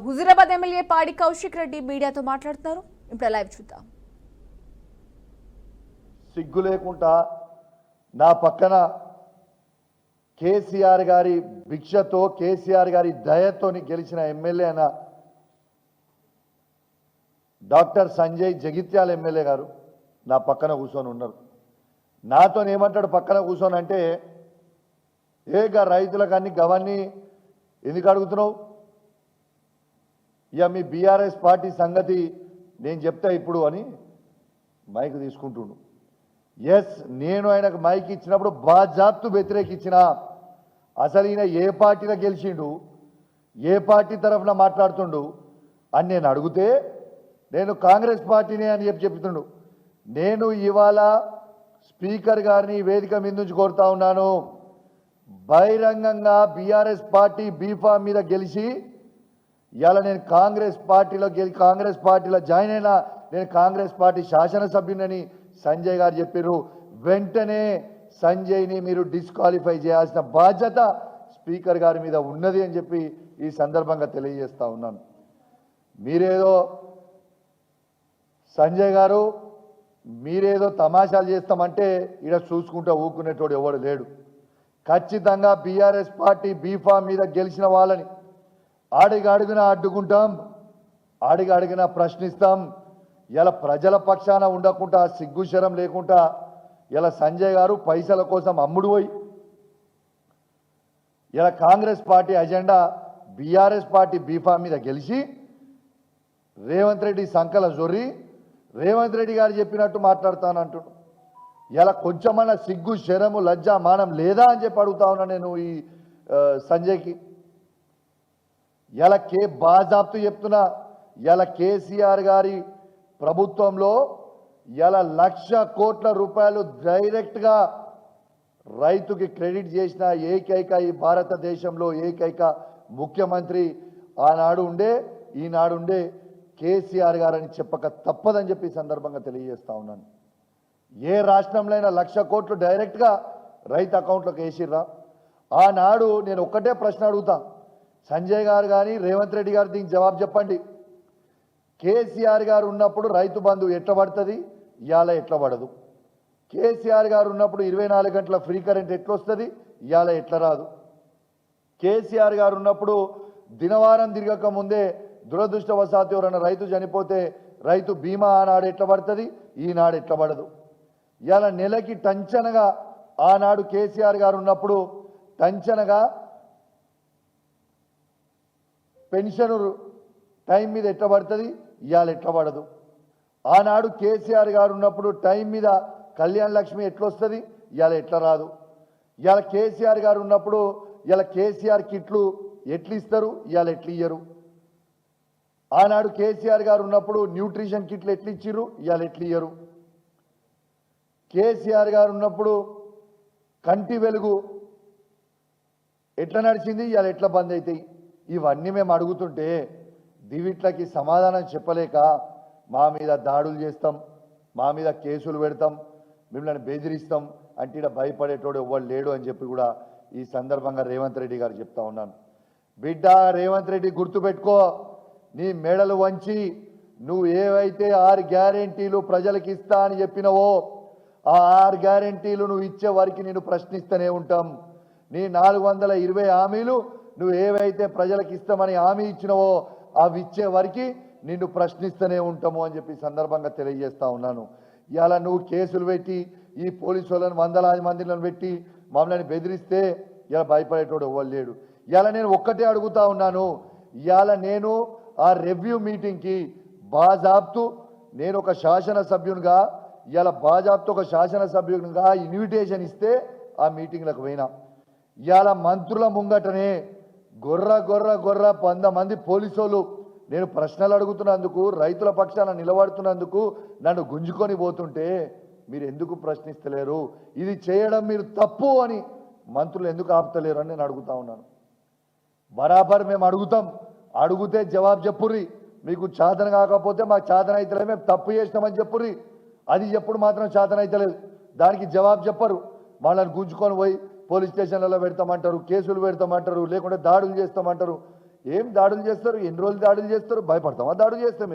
Huzurabad MLA పాడి కౌశిక్ రెడ్డి మీడియాతో మాట్లాడుతున్నారు. ఇప్పుడు లైవ్ చూద్దాం. సిగ్గు లేకుండా నా పక్కన కేసీఆర్ గారి భిక్షతో కేసీఆర్ గారి దయతోని గెలిచిన ఎమ్మెల్యే అయిన డాక్టర్ సంజయ్ జగిత్యాల ఎమ్మెల్యే గారు నా పక్కన కూర్చొని ఉన్నారు. నాతో ఏమంటాడు పక్కన కూర్చొని అంటే, ఏగా రైతులకు అన్ని గవన్నీ ఎందుకు అడుగుతున్నావు, ఇక మీ బీఆర్ఎస్ పార్టీ సంగతి నేను చెప్తా ఇప్పుడు అని మైక్ తీసుకుంటుండు. ఎస్, నేను ఆయనకు మైక్ ఇచ్చినప్పుడు బాజాప్తు వ్యతిరేకించిన. అసలు ఈయన ఏ పార్టీలో గెలిచిండు, ఏ పార్టీ తరఫున మాట్లాడుతుండు అని నేను అడిగితే, నేను కాంగ్రెస్ పార్టీనే అని చెప్తుండు. నేను ఇవాళ స్పీకర్ గారిని వేదిక మీద నుంచి కోరుతా ఉన్నాను, బహిరంగంగా బీఆర్ఎస్ పార్టీ బీఫామ్ మీద గెలిచి ఇవాళ నేను కాంగ్రెస్ పార్టీలో జాయిన్ అయినా, నేను కాంగ్రెస్ పార్టీ శాసనసభ్యునని సంజయ్ గారు చెప్పారు. వెంటనే సంజయ్ని మీరు డిస్క్వాలిఫై చేయాల్సిన బాధ్యత స్పీకర్ గారి మీద ఉన్నది అని చెప్పి ఈ సందర్భంగా తెలియజేస్తా ఉన్నాను. మీరేదో సంజయ్ గారు మీరేదో తమాషాలు చేస్తామంటే ఇక్కడ చూసుకుంటూ ఊరుకునేటోడు ఎవడు లేడు. ఖచ్చితంగా బీఆర్ఎస్ పార్టీ బీఫామ్ మీద గెలిచిన వాళ్ళని అడుగున అడ్డుకుంటాం, అడుగున ప్రశ్నిస్తాం. ఇలా ప్రజల పక్షాన ఉండకుండా సిగ్గుశరం లేకుండా ఇలా సంజయ్ గారు పైసల కోసం అమ్ముడు పోయి ఇలా Congress party agenda BRS party B form మీద గెలిచి రేవంత్ రెడ్డి సంకల జొర్రి రేవంత్ రెడ్డి గారు చెప్పినట్టు మాట్లాడతానంటున్నాడు. ఇలా కొంచెమన్నా సిగ్గు శరము లజ్జ మానం లేదా అని చెప్పి అడుగుతా ఉన్నా నేను ఈ సంజయ్కి. ఇలా బాజాప్తు చెప్తున్నా, ఇలా కేసీఆర్ గారి ప్రభుత్వంలో ఇలా 1,00,000 కోట్ల రూపాయలు డైరెక్ట్గా రైతుకి క్రెడిట్ చేసిన ఏకైక ఈ భారతదేశంలో ఏకైక ముఖ్యమంత్రి ఆనాడు ఉండే ఈనాడు ఉండే కేసీఆర్ గారని చెప్పక తప్పదని చెప్పి సందర్భంగా తెలియజేస్తా ఉన్నాను. ఏ రాష్ట్రంలో అయినా 1,00,000 కోట్లు డైరెక్ట్గా రైతు అకౌంట్లోకి వేసిర్రా? ఆనాడు నేను ఒక్కటే ప్రశ్న అడుగుతా, సంజయ్ గారు కానీ రేవంత్ రెడ్డి గారు దీనికి జవాబు చెప్పండి. కేసీఆర్ గారు ఉన్నప్పుడు రైతు బంధు ఎట్లా పడుతుంది, ఇవాళ ఎట్లా పడదు? కేసీఆర్ గారు ఉన్నప్పుడు 24 గంటల ఫ్రీ కరెంట్ ఎట్లా వస్తుంది, ఇవాళ ఎట్లా రాదు? కేసీఆర్ గారు ఉన్నప్పుడు దినవారం తిరగక ముందే దురదృష్టవశాత్తు ఎవరైనా రైతు చనిపోతే రైతు బీమా ఆనాడు ఎట్లా పడుతుంది, ఈనాడు ఎట్లా పడదు? ఇవాళ నెలకి టంచనగా ఆనాడు కేసీఆర్ గారు ఉన్నప్పుడు టంచనగా పెన్షన్ టైం మీద ఎట్లా పడుతుంది, ఇవాళ ఎట్లా పడదు? ఆనాడు కేసీఆర్ గారు ఉన్నప్పుడు టైం మీద కళ్యాణ లక్ష్మి ఎట్లా వస్తుంది, ఇవాళ ఎట్లా రాదు? ఇవాళ కేసీఆర్ గారు ఉన్నప్పుడు ఇలా కేసీఆర్ కిట్లు ఎట్లు ఇస్తారు, ఇవాళ ఎట్లు ఇయ్యరు? ఆనాడు కేసీఆర్ గారు ఉన్నప్పుడు న్యూట్రిషన్ కిట్లు ఎట్లు ఇచ్చిర్రు, ఇవాళ ఎట్లు ఇయ్యరు? కేసీఆర్ గారు ఉన్నప్పుడు కంటి వెలుగు ఎట్లా నడిచింది, ఇవాళ ఎట్లా బంద్ అవుతాయి? ఇవన్నీ మేము అడుగుతుంటే దివిట్లకి సమాధానం చెప్పలేక మా మీద దాడులు చేస్తాం, మా మీద కేసులు పెడతాం, మిమ్మల్ని బెదిరిస్తాం అంటే ఇక్కడ భయపడేటోడు ఎవ్వడు లేడు అని చెప్పి కూడా ఈ సందర్భంగా రేవంత్ రెడ్డి గారు చెప్తా ఉన్నాను. బిడ్డ రేవంత్ రెడ్డి గుర్తుపెట్టుకో, నీ మెడలు వంచి నువ్వు ఏవైతే 6 గ్యారెంటీలు ప్రజలకు ఇస్తా అని చెప్పినవో ఆ 6 గ్యారెంటీలు నువ్వు ఇచ్చే వరకు నేను ప్రశ్నిస్తూనే ఉంటాం. నీ 420 హామీలు నువ్వు ఏవైతే ప్రజలకు ఇస్తామని హామీ ఇచ్చినవో అవి ఇచ్చే వరకు నిన్ను ప్రశ్నిస్తూనే ఉంటాము అని చెప్పి సందర్భంగా తెలియజేస్తా ఉన్నాను. ఇలా నువ్వు కేసులు పెట్టి ఈ పోలీసు వాళ్ళని వందలాది మందిలను పెట్టి మమ్మల్ని బెదిరిస్తే ఇలా భయపడేటోడు ఎవ్వరు లేడు. ఇలా నేను ఒక్కటే అడుగుతా ఉన్నాను, ఇవాళ నేను ఆ రివ్యూ మీటింగ్కి బాజాప్తు నేను ఒక శాసనసభ్యునిగా ఇలా బాజాప్తు ఒక శాసనసభ్యునిగా ఇన్విటేషన్ ఇస్తే ఆ మీటింగ్లకు పోయినా. ఇవాళ మంత్రుల ముంగటనే గొర్ర 100 మంది పోలీసులు నేను ప్రశ్నలు అడుగుతున్నందుకు రైతుల పక్షాన నిలబడుతున్నందుకు నన్ను గుంజుకొని పోతుంటే మీరు ఎందుకు ప్రశ్నిస్తలేరు? ఇది చేయడం మీరు తప్పు అని మంత్రులు ఎందుకు ఆపుతలేరు అని నేను అడుగుతా ఉన్నాను. బరాబర్ మేము అడుగుతాం, అడిగితే జవాబు చెప్పుర్రి. మీకు చాదన కాకపోతే మాకు చాదన అవుతలేదు, మేము తప్పు చేసినామని చెప్పుర్రి. అది ఎప్పుడు మాత్రం చాదన అవుతలేదు, దానికి జవాబు చెప్పరు. వాళ్ళని గుంజుకొని పోయి పోలీస్ స్టేషన్లలో పెడతామంటారు, కేసులు పెడతామంటారు, లేకుంటే దాడులు చేస్తామంటారు. ఏం దాడులు చేస్తారు, ఎన్ని రోజులు దాడులు చేస్తారు, భయపడతామా దాడులు చేస్తాం